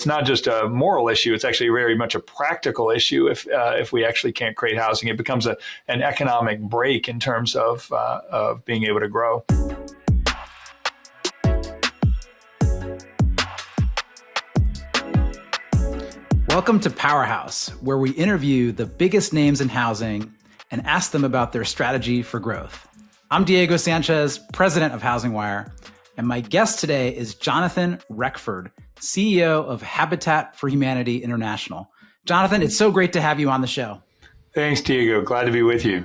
not just a moral issue, it's actually very much a practical issue. If we actually can't create housing, it becomes an economic break in terms of being able to grow. Welcome to Powerhouse, where we interview the biggest names in housing and ask them about their strategy for growth. I'm Diego Sanchez, president of Housing Wire, and my guest today is Jonathan Reckford, CEO of Habitat for Humanity International. Jonathan, it's so great to have you on the show. Thanks, Diego. Glad to be with you.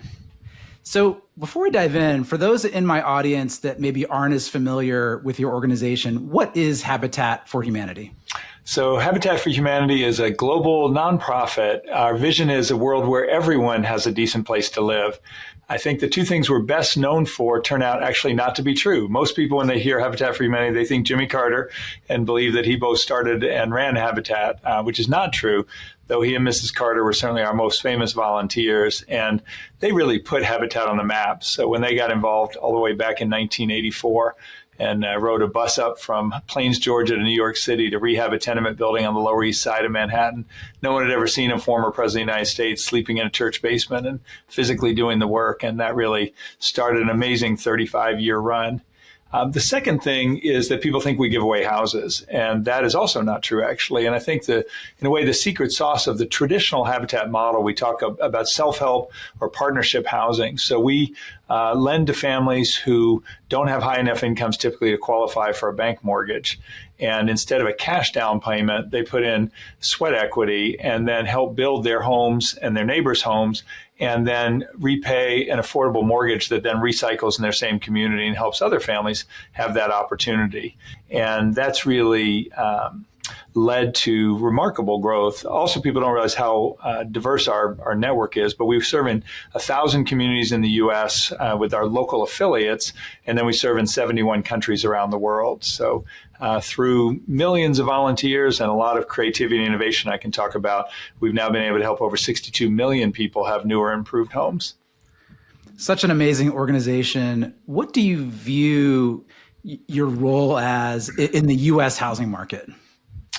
So before we dive in, for those in my audience that maybe aren't as familiar with your organization, what is Habitat for Humanity? So Habitat for Humanity is a global nonprofit. Our vision is a world where everyone has a decent place to live. I think the two things we're best known for turn out actually not to be true. Most people, when they hear Habitat for Humanity, they think Jimmy Carter and believe that he both started and ran Habitat, which is not true, though he and Mrs. Carter were certainly our most famous volunteers, and they really put Habitat on the map. So when they got involved all the way back in 1984, and rode a bus up from Plains, Georgia to New York City to rehab a tenement building on the Lower East Side of Manhattan. No one had ever seen a former president of the United States sleeping in a church basement and physically doing the work. And that really started an amazing 35-year run. The second thing is that people think we give away houses, and that is also not true, actually. And I think in a way, the secret sauce of the traditional Habitat model, we talk about self-help or partnership housing. So we lend to families who don't have high enough incomes typically to qualify for a bank mortgage. And instead of a cash down payment, they put in sweat equity and then help build their homes and their neighbors' homes, and then repay an affordable mortgage that then recycles in their same community and helps other families have that opportunity. And that's really led to remarkable growth. Also, people don't realize how diverse our network is, but we serve in 1,000 communities in the U.S. With our local affiliates, and then we serve in 71 countries around the world. So through millions of volunteers and a lot of creativity and innovation I can talk about, we've now been able to help over 62 million people have newer, improved homes. Such an amazing organization. What do you view your role as in the U.S. housing market?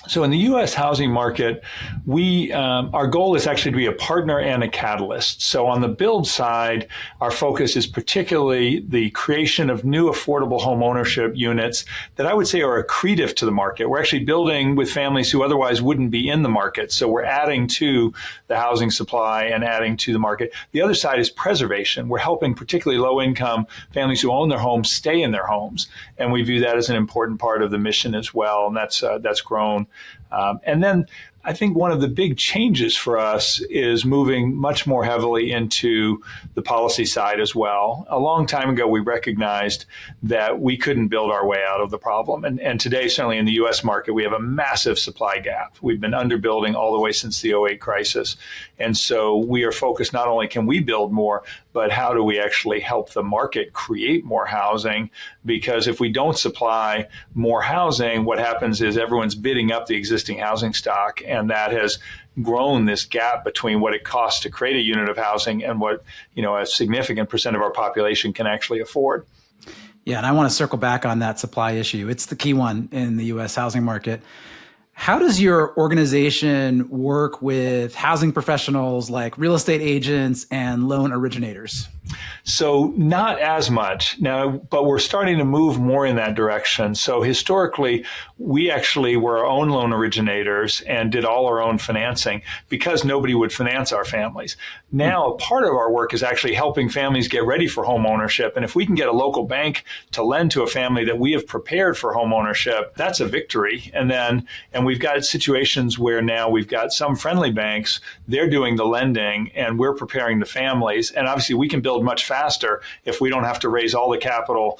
So in the U.S. housing market, our goal is actually to be a partner and a catalyst. So on the build side, our focus is particularly the creation of new affordable home ownership units that I would say are accretive to the market. We're actually building with families who otherwise wouldn't be in the market. So we're adding to the housing supply and adding to the market. The other side is preservation. We're helping particularly low-income families who own their homes stay in their homes. And we view that as an important part of the mission as well. And that's grown. And then I think one of the big changes for us is moving much more heavily into the policy side as well. A long time ago, we recognized that we couldn't build our way out of the problem. And today, certainly in the U.S. market, we have a massive supply gap. We've been underbuilding all the way since the '08 crisis. And so we are focused not only can we build more, but how do we actually help the market create more housing? Because if we don't supply more housing, what happens is everyone's bidding up the existing housing stock. And that has grown this gap between what it costs to create a unit of housing and what, a significant percent of our population can actually afford. Yeah, and I want to circle back on that supply issue. It's the key one in the U.S. housing market. How does your organization work with housing professionals like real estate agents and loan originators? So not as much now, but we're starting to move more in that direction. So historically, we actually were our own loan originators and did all our own financing because nobody would finance our families. Now, a part of our work is actually helping families get ready for home ownership. And if we can get a local bank to lend to a family that we have prepared for home ownership, that's a victory. And we've got situations where now we've got some friendly banks, they're doing the lending and we're preparing the families. And obviously we can build much faster if we don't have to raise all the capital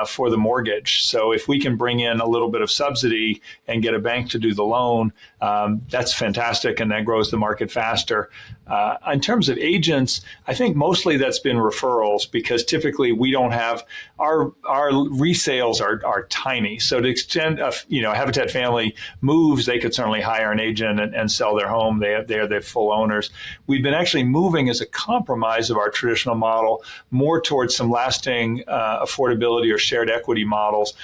for the mortgage. So if we can bring in a little bit of subsidy and get a bank to do the loan, that's fantastic, and that grows the market faster. In terms of agents, I think mostly that's been referrals because typically we don't have our resales are tiny. So to the extent a Habitat family moves, they could certainly hire an agent and sell their home. They're full owners. We've been actually moving as a compromise of our traditional model more towards some lasting affordability or shared equity models.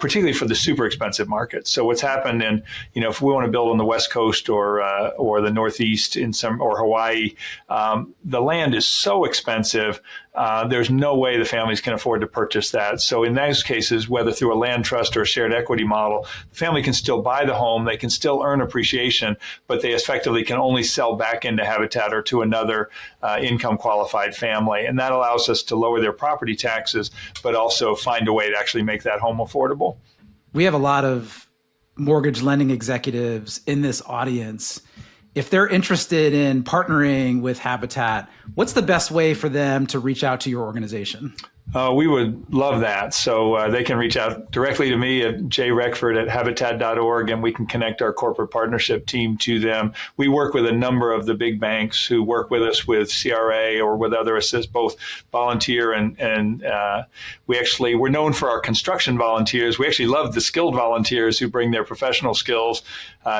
particularly for the super expensive markets. So what's happened in, if we want to build on the West Coast or the Northeast or Hawaii, the land is so expensive. There's no way the families can afford to purchase that. So in those cases, whether through a land trust or a shared equity model, the family can still buy the home, they can still earn appreciation, but they effectively can only sell back into Habitat or to another income qualified family. And that allows us to lower their property taxes, but also find a way to actually make that home affordable. We have a lot of mortgage lending executives in this audience. If they're interested in partnering with Habitat, what's the best way for them to reach out to your organization? We would love that. So they can reach out directly to me at jreckford@habitat.org, and we can connect our corporate partnership team to them. We work with a number of the big banks who work with us with CRA or with other assists, both volunteer and we're known for our construction volunteers. We actually love the skilled volunteers who bring their professional skills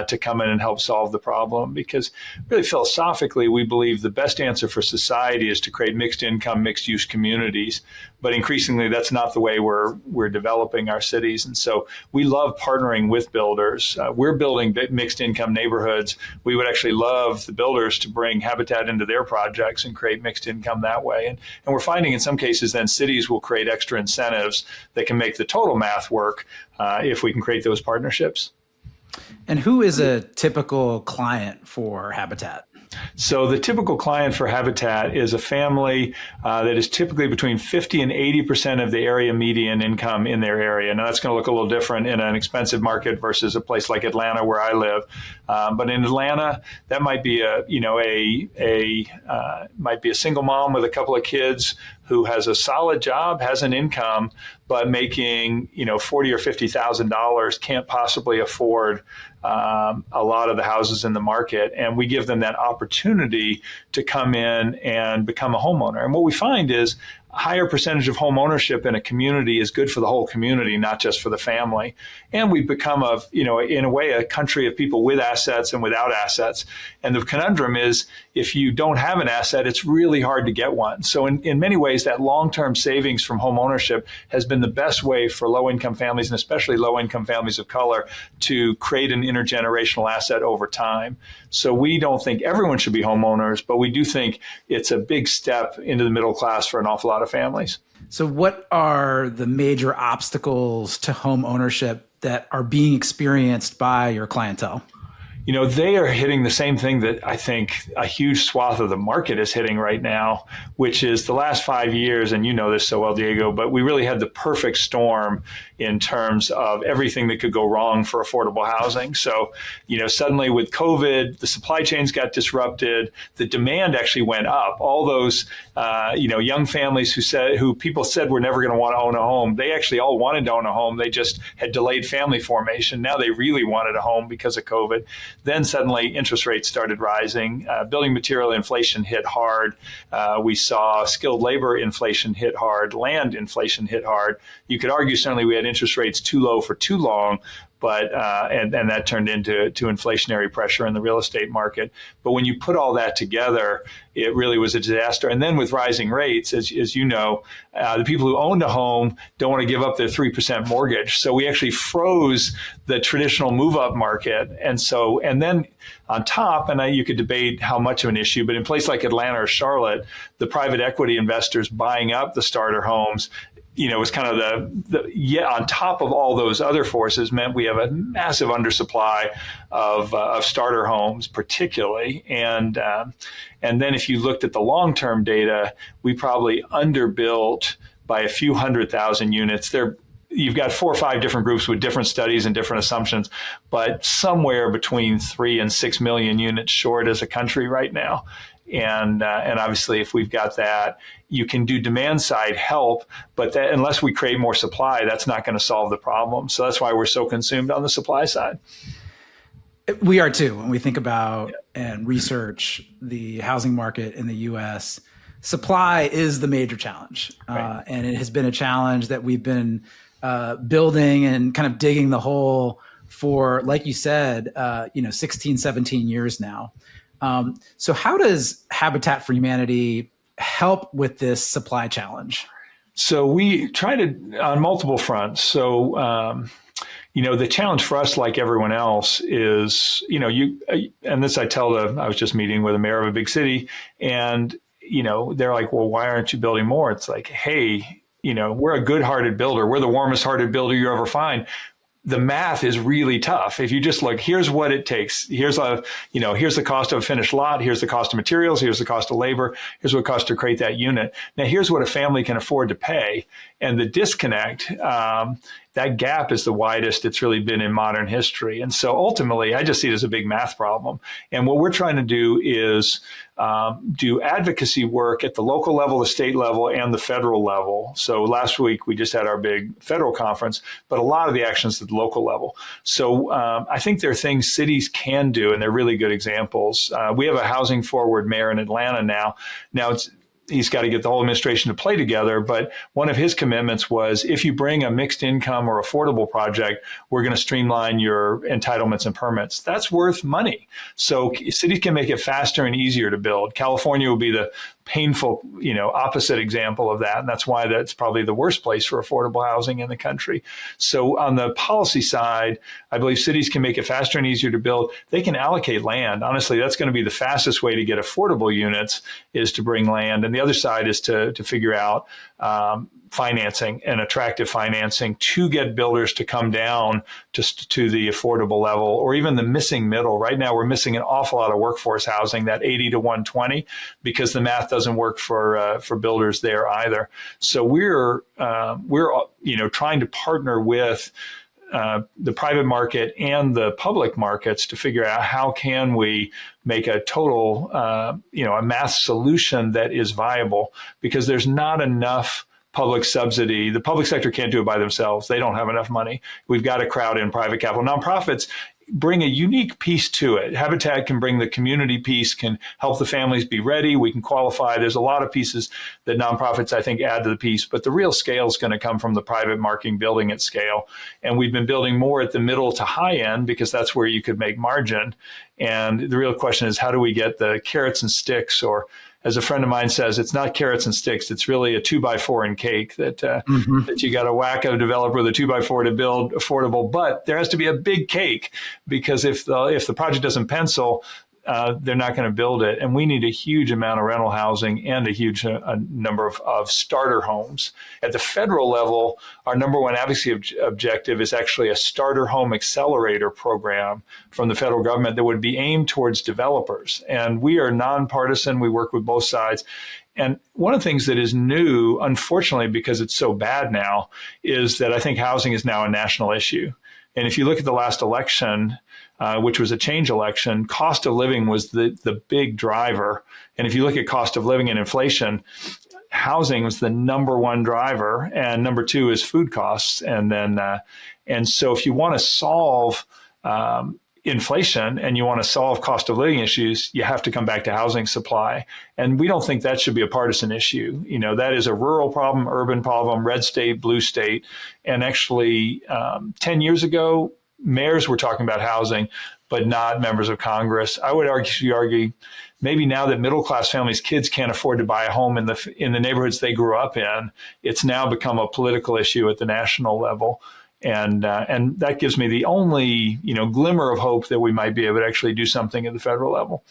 to come in and help solve the problem, because really philosophically, we believe the best answer for society is to create mixed income, mixed use communities. But increasingly, that's not the way we're developing our cities. And so we love partnering with builders. We're building mixed income neighborhoods. We would actually love the builders to bring Habitat into their projects and create mixed income that way. And we're finding in some cases then cities will create extra incentives that can make the total math work if we can create those partnerships. And who is a typical client for Habitat? So the typical client for Habitat is a family that is typically between 50 and 80% of the area median income in their area. Now that's going to look a little different in an expensive market versus a place like Atlanta where I live. But in Atlanta, that might be might be a single mom with a couple of kids who has a solid job, has an income, but making $40,000 or $50,000 can't possibly afford a lot of the houses in the market. And we give them that opportunity to come in and become a homeowner. And what we find is a higher percentage of home ownership in a community is good for the whole community, not just for the family. And we've become in a way, a country of people with assets and without assets. And the conundrum is, if you don't have an asset, it's really hard to get one. So in many ways, that long-term savings from home ownership has been the best way for low-income families, and especially low-income families of color, to create an intergenerational asset over time. So we don't think everyone should be homeowners, but we do think it's a big step into the middle class for an awful lot of families. So what are the major obstacles to home ownership that are being experienced by your clientele? They are hitting the same thing that I think a huge swath of the market is hitting right now, which is the last 5 years, and you know this so well, Diego, but we really had the perfect storm in terms of everything that could go wrong for affordable housing. So, suddenly with COVID, the supply chains got disrupted, the demand actually went up. All those, young families who people said were never going to want to own a home, they actually all wanted to own a home. They just had delayed family formation. Now they really wanted a home because of COVID. Then suddenly interest rates started rising. Building material inflation hit hard. We saw skilled labor inflation hit hard. Land inflation hit hard. You could argue certainly we had interest rates too low for too long, but and that turned into inflationary pressure in the real estate market. But when you put all that together, it really was a disaster. And then with rising rates, as you know, the people who owned a home don't want to give up their 3% mortgage. So we actually froze the traditional move-up market. And then on top, and you could debate how much of an issue, but in places like Atlanta or Charlotte, the private equity investors buying up the starter homes, was kind of on top of all those other forces, meant we have a massive undersupply of starter homes, particularly. And then if you looked at the long-term data, we probably underbuilt by a few 100,000 units. You've got 4 or 5 different groups with different studies and different assumptions, but somewhere between 3 and 6 million units short as a country right now. And obviously, if we've got that, you can do demand side help, but that, unless we create more supply, that's not going to solve the problem. So that's why we're so consumed on the supply side. We are too. When we think about and research the housing market in the U.S., supply is the major challenge. Right. And it has been a challenge that we've been building and kind of digging the hole for, like you said, 16, 17 years now. So how does Habitat for Humanity help with this supply challenge? So we try to on multiple fronts. So, the challenge for us, like everyone else, is, and this I was just meeting with a mayor of a big city, and, they're like, well, why aren't you building more? It's like, hey, we're a good-hearted builder. We're the warmest-hearted builder you ever find. The math is really tough. If you just look, here's what it takes. Here's the cost of a finished lot. Here's the cost of materials. Here's the cost of labor. Here's what it costs to create that unit. Now, here's what a family can afford to pay. And the disconnect, that gap is the widest it's really been in modern history. And so ultimately, I just see it as a big math problem. And what we're trying to do is do advocacy work at the local level, the state level, and the federal level. So last week, we just had our big federal conference, but a lot of the actions at the local level. So I think there are things cities can do, and they're really good examples. We have a housing forward mayor in Atlanta now. Now, he's got to get the whole administration to play together. But one of his commitments was, if you bring a mixed income or affordable project, we're going to streamline your entitlements and permits. That's worth money. So cities can make it faster and easier to build. California will be the painful, opposite example of that. And that's why that's probably the worst place for affordable housing in the country. So on the policy side, I believe cities can make it faster and easier to build. They can allocate land. Honestly, that's going to be the fastest way to get affordable units, is to bring land. And the other side is to figure out financing and attractive financing to get builders to come down just to the affordable level, or even the missing middle. Right now, we're missing an awful lot of workforce housing, that 80 to 120, because the math doesn't work for builders there either. So we're trying to partner with the private market and the public markets to figure out how can we make a total, a math solution that is viable, because there's not enough public subsidy. The public sector can't do it by themselves. They don't have enough money. We've got to crowd in private capital. Nonprofits bring a unique piece to it. Habitat can bring the community piece, can help the families be ready. We can qualify. There's a lot of pieces that nonprofits, I think, add to the piece, but the real scale is going to come from the private market building at scale. And we've been building more at the middle to high end, because that's where you could make margin. And the real question is, how do we get the carrots and sticks, or, as a friend of mine says, it's not carrots and sticks. It's really a 2x4 in cake that you got to whack a developer with a 2x4 to build affordable. But there has to be a big cake, because if the project doesn't pencil, they're not going to build it. And we need a huge amount of rental housing and a huge number of starter homes. At the federal level, our number one advocacy objective is actually a starter home accelerator program from the federal government that would be aimed towards developers. And we are nonpartisan. We work with both sides. And one of the things that is new, unfortunately, because it's so bad now, is that I think housing is now a national issue. And if you look at the last election, which was a change election, cost of living was the big driver. And if you look at cost of living and inflation, housing was the number one driver, and number two is food costs. And then, and so if you want to solve inflation and you want to solve cost of living issues, you have to come back to housing supply. And we don't think that should be a partisan issue. That is a rural problem, urban problem, red state, blue state. And actually, 10 years ago, mayors were talking about housing, but not members of Congress. I would argue maybe now that middle-class families' kids can't afford to buy a home in the neighborhoods they grew up in, it's now become a political issue at the national level. And that gives me the only, glimmer of hope that we might be able to actually do something at the federal level.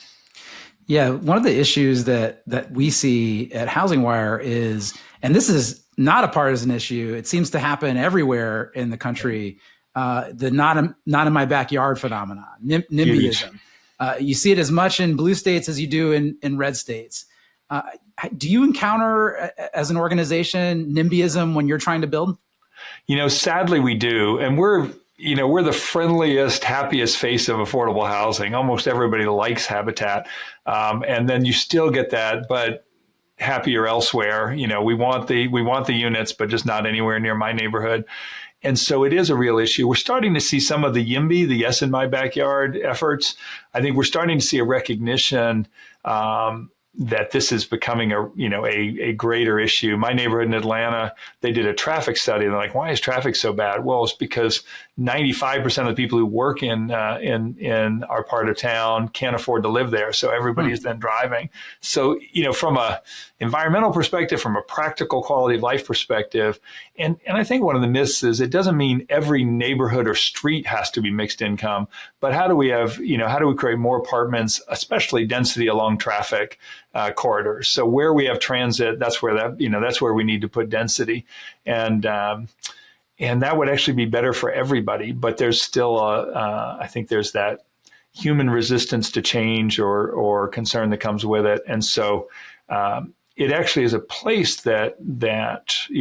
Yeah, one of the issues that we see at Housing Wire is, and this is not a partisan issue, it seems to happen everywhere in the country, the not in my backyard phenomenon, NIMBYism. You see it as much in blue states as you do in red states. Do you encounter, as an organization, NIMBYism when you're trying to build? Sadly we do. And we're the friendliest, happiest face of affordable housing. Almost everybody likes Habitat. And then you still get that, but happier elsewhere. We want the units, but just not anywhere near my neighborhood. And so it is a real issue. We're starting to see some of the YIMBY, the Yes in My Backyard efforts. I think we're starting to see a recognition that this is becoming a greater issue. My neighborhood in Atlanta, they did a traffic study. And they're like, why is traffic so bad? Well, it's because, 95% of the people who work in our part of town can't afford to live there. So everybody is then driving. So, from a environmental perspective, from a practical quality of life perspective, and I think one of the myths is it doesn't mean every neighborhood or street has to be mixed income, but how do we create more apartments, especially density along traffic corridors? So where we have transit, that's where we need to put density. And that would actually be better for everybody. But there's still, I think there's that human resistance to change or concern that comes with it. And so it actually is a place that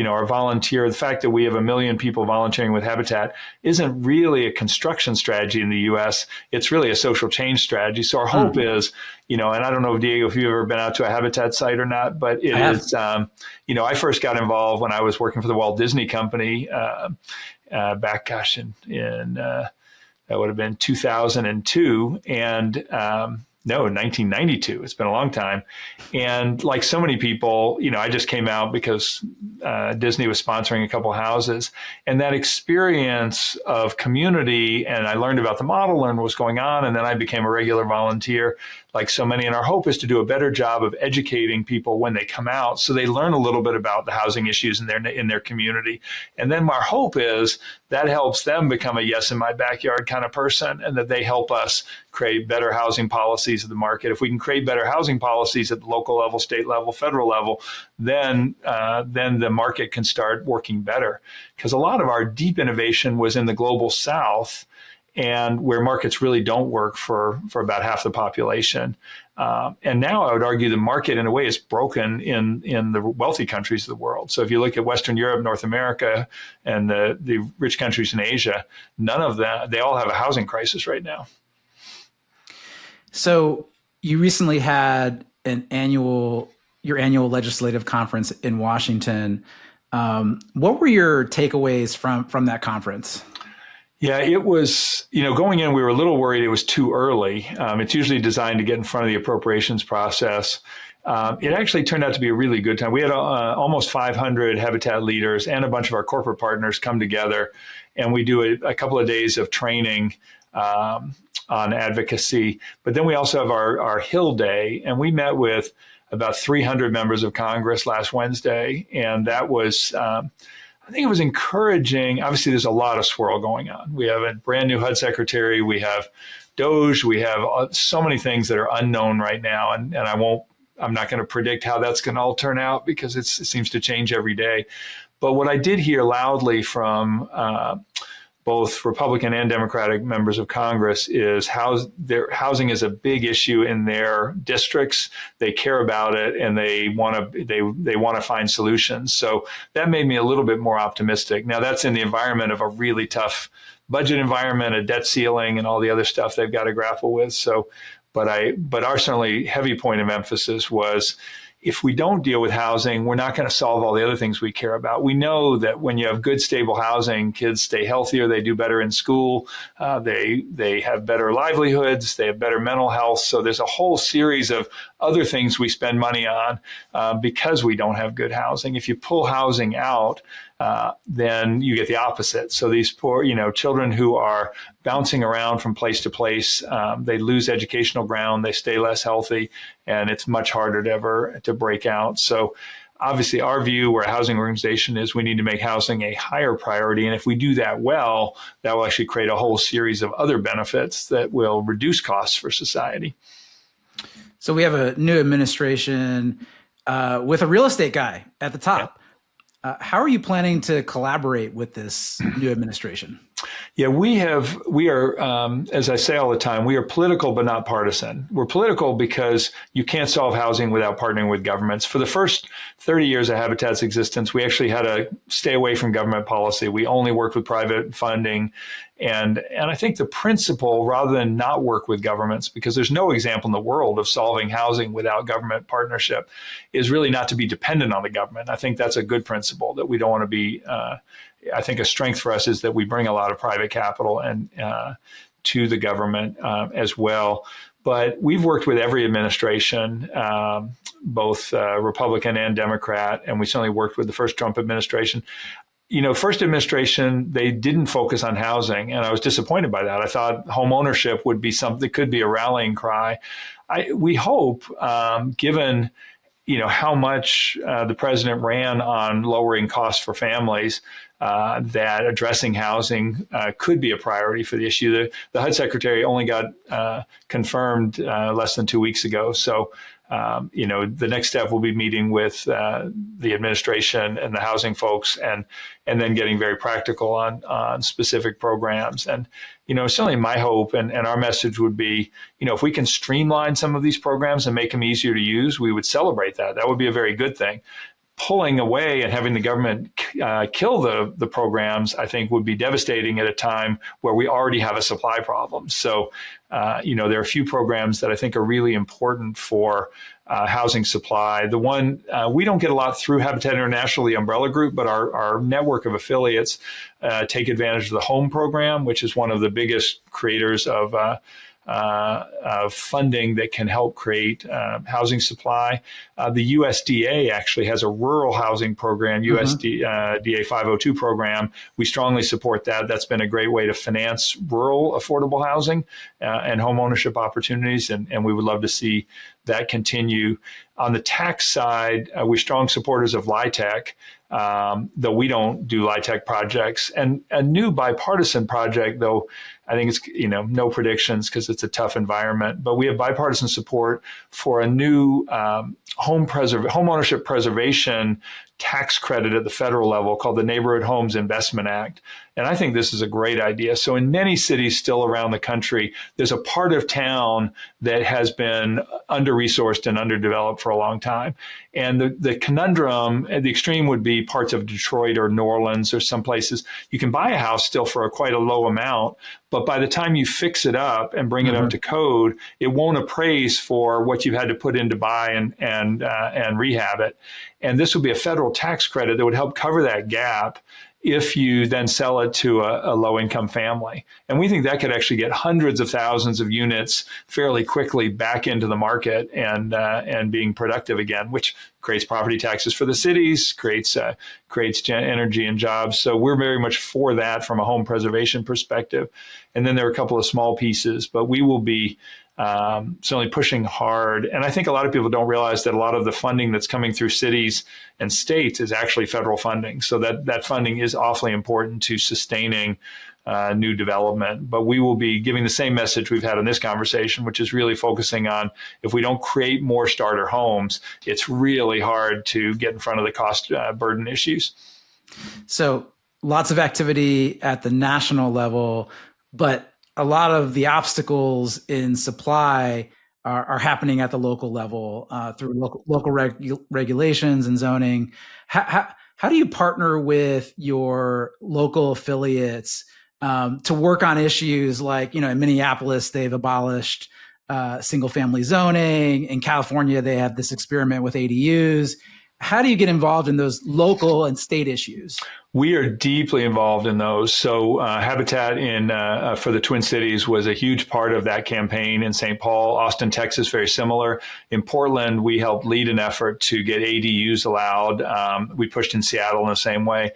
our volunteer, the fact that we have 1 million people volunteering with Habitat isn't really a construction strategy in the U.S. It's really a social change strategy. So our hope is, and I don't know, Diego, if you've ever been out to a Habitat site or not, but it is, I first got involved when I was working for the Walt Disney Company back, in that would have been 2002. And, no, 1992. It's been a long time. And like so many people, I just came out because Disney was sponsoring a couple houses. And that experience of community, and I learned about the model, learned what was going on, and then I became a regular volunteer like so many. And our hope is to do a better job of educating people when they come out so they learn a little bit about the housing issues in their community. And then our hope is that helps them become a yes in my backyard kind of person, and that they help us create better housing policies of the market. If we can create better housing policies at the local level, state level, federal level, then the market can start working better. Because a lot of our deep innovation was in the global South, and where markets really don't work for about half the population. And now I would argue the market in a way is broken in the wealthy countries of the world. So if you look at Western Europe, North America, and the rich countries in Asia, none of them, they all have a housing crisis right now. So you recently had your annual legislative conference in Washington. What were your takeaways from that conference? Yeah, it was, going in, we were a little worried it was too early. It's usually designed to get in front of the appropriations process. It actually turned out to be a really good time. We had almost 500 Habitat leaders and a bunch of our corporate partners come together, and we do a couple of days of training on advocacy. But then we also have our Hill Day, and we met with about 300 members of Congress last Wednesday, and that was I think it was encouraging. Obviously, there's a lot of swirl going on. We have a brand new HUD secretary. We have DOGE. We have so many things that are unknown right now. And I'm not going to predict how that's going to all turn out because it seems to change every day. But what I did hear loudly from both Republican and Democratic members of Congress is their housing is a big issue in their districts. They care about it, and they want to find solutions. So that made me a little bit more optimistic. Now that's in the environment of a really tough budget environment, a debt ceiling, and all the other stuff they've got to grapple with. So, but our certainly heavy point of emphasis was, if we don't deal with housing, we're not going to solve all the other things we care about. We know that when you have good, stable housing, kids stay healthier, they do better in school, they have better livelihoods, they have better mental health. So there's a whole series of other things we spend money on because we don't have good housing. If you pull housing out, then you get the opposite. So these poor, children who are bouncing around from place to place, they lose educational ground, they stay less healthy, and it's much harder to break out. So obviously our view, where a housing organization is, we need to make housing a higher priority. And if we do that well, that will actually create a whole series of other benefits that will reduce costs for society. So we have a new administration with a real estate guy at the top. Yeah. How are you planning to collaborate with this new administration? Yeah, we are, as I say all the time, we are political but not partisan. We're political because you can't solve housing without partnering with governments. For the first 30 years of Habitat's existence, we actually had to stay away from government policy. We only worked with private funding. And I think the principle, rather than not work with governments, because there's no example in the world of solving housing without government partnership, is really not to be dependent on the government. I think that's a good principle, that we don't want to be, I think a strength for us is that we bring a lot of private capital and to the government as well. But we've worked with every administration, both Republican and Democrat, and we certainly worked with the first Trump administration. first administration, they didn't focus on housing, and I was disappointed by that. I thought home ownership would be something that could be a rallying cry. We hope, given how much the president ran on lowering costs for families, that addressing housing could be a priority for the issue. The HUD secretary only got confirmed less than 2 weeks ago. So, the next step will be meeting with the administration and the housing folks, and then getting very practical on specific programs. And, certainly my hope and our message would be, if we can streamline some of these programs and make them easier to use, we would celebrate that. That would be a very good thing. Pulling away and having the government kill the programs, I think, would be devastating at a time where we already have a supply problem. So, there are a few programs that I think are really important for housing supply. The one we don't get a lot through Habitat International, the umbrella group, but our network of affiliates take advantage of the HOME program, which is one of the biggest creators of funding that can help create housing supply. The USDA actually has a rural housing program, USDA 502 program. We strongly support that. That's been a great way to finance rural affordable housing and home ownership opportunities, and we would love to see that continue. On the tax side, we're strong supporters of LIHTC, though we don't do LIHTC projects. And a new bipartisan project, though I think it's, no predictions because it's a tough environment, but we have bipartisan support for a new home ownership preservation tax credit at the federal level called the Neighborhood Homes Investment Act. And I think this is a great idea. So in many cities still around the country, there's a part of town that has been under-resourced and underdeveloped for a long time. And the conundrum, the extreme would be parts of Detroit or New Orleans or some places. You can buy a house still for quite a low amount, but by the time you fix it up and bring it up to code, it won't appraise for what you've had to put in to buy and rehab it. And this would be a federal tax credit that would help cover that gap if you then sell it to a low-income family. And we think that could actually get hundreds of thousands of units fairly quickly back into the market and being productive again, which creates property taxes for the cities, creates energy and jobs. So we're very much for that from a home preservation perspective. And then there are a couple of small pieces, but we will be certainly pushing hard. And I think a lot of people don't realize that a lot of the funding that's coming through cities and states is actually federal funding. So that funding is awfully important to sustaining new development. But we will be giving the same message we've had in this conversation, which is really focusing on if we don't create more starter homes, it's really hard to get in front of the cost burden issues. So lots of activity at the national level, but a lot of the obstacles in supply are happening at the local level through local regulations and zoning. How do you partner with your local affiliates to work on issues like, in Minneapolis, they've abolished single family zoning. In California, they have this experiment with ADUs. How do you get involved in those local and state issues? We are deeply involved in those. So Habitat for the Twin Cities was a huge part of that campaign in St. Paul. Austin, Texas, very similar. In Portland, we helped lead an effort to get ADUs allowed. We pushed in Seattle in the same way.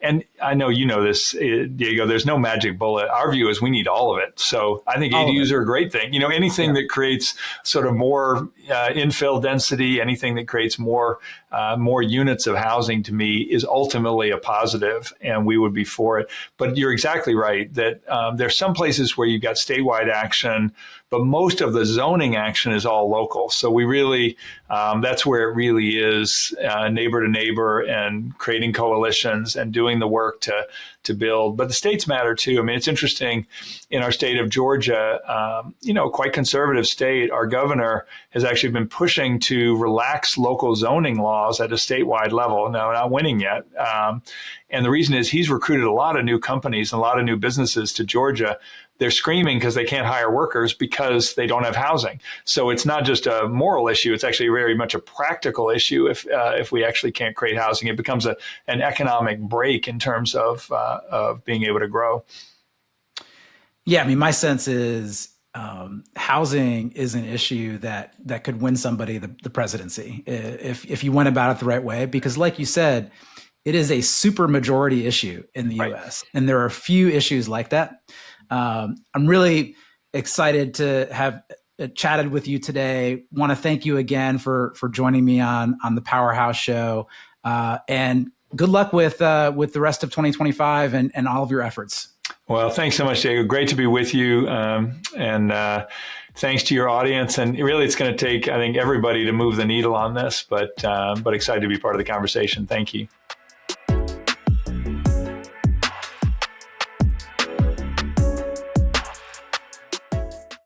And I know you know this, Diego, there's no magic bullet. Our view is we need all of it. So I think ADUs are a great thing. Anything that creates sort of more infill density, anything that creates more units of housing, to me, is ultimately a positive, and we would be for it. But you're exactly right that there's some places where you've got statewide action, but most of the zoning action is all local. So we really, that's where it really is neighbor to neighbor and creating coalitions and doing the work to build. But the states matter too. I mean, it's interesting in our state of Georgia, quite conservative state, our governor has actually been pushing to relax local zoning laws at a statewide level. No, not winning yet. And the reason is he's recruited a lot of new companies and a lot of new businesses to Georgia. They're screaming because they can't hire workers because they don't have housing. So it's not just a moral issue. It's actually very much a practical issue. If we actually can't create housing, it becomes an economic break in terms of being able to grow. Yeah, I mean, my sense is housing is an issue that could win somebody the presidency if you went about it the right way. Because like you said, it is a super majority issue in the Right. U.S., and there are a few issues like that. I'm really excited to have chatted with you today. Want to thank you again for joining me on the Powerhouse Show, and good luck with the rest of 2025 and all of your efforts. Well, thanks so much, Diego. Great to be with you, and thanks to your audience. And really, it's going to take, I think, everybody to move the needle on this, but excited to be part of the conversation. Thank you.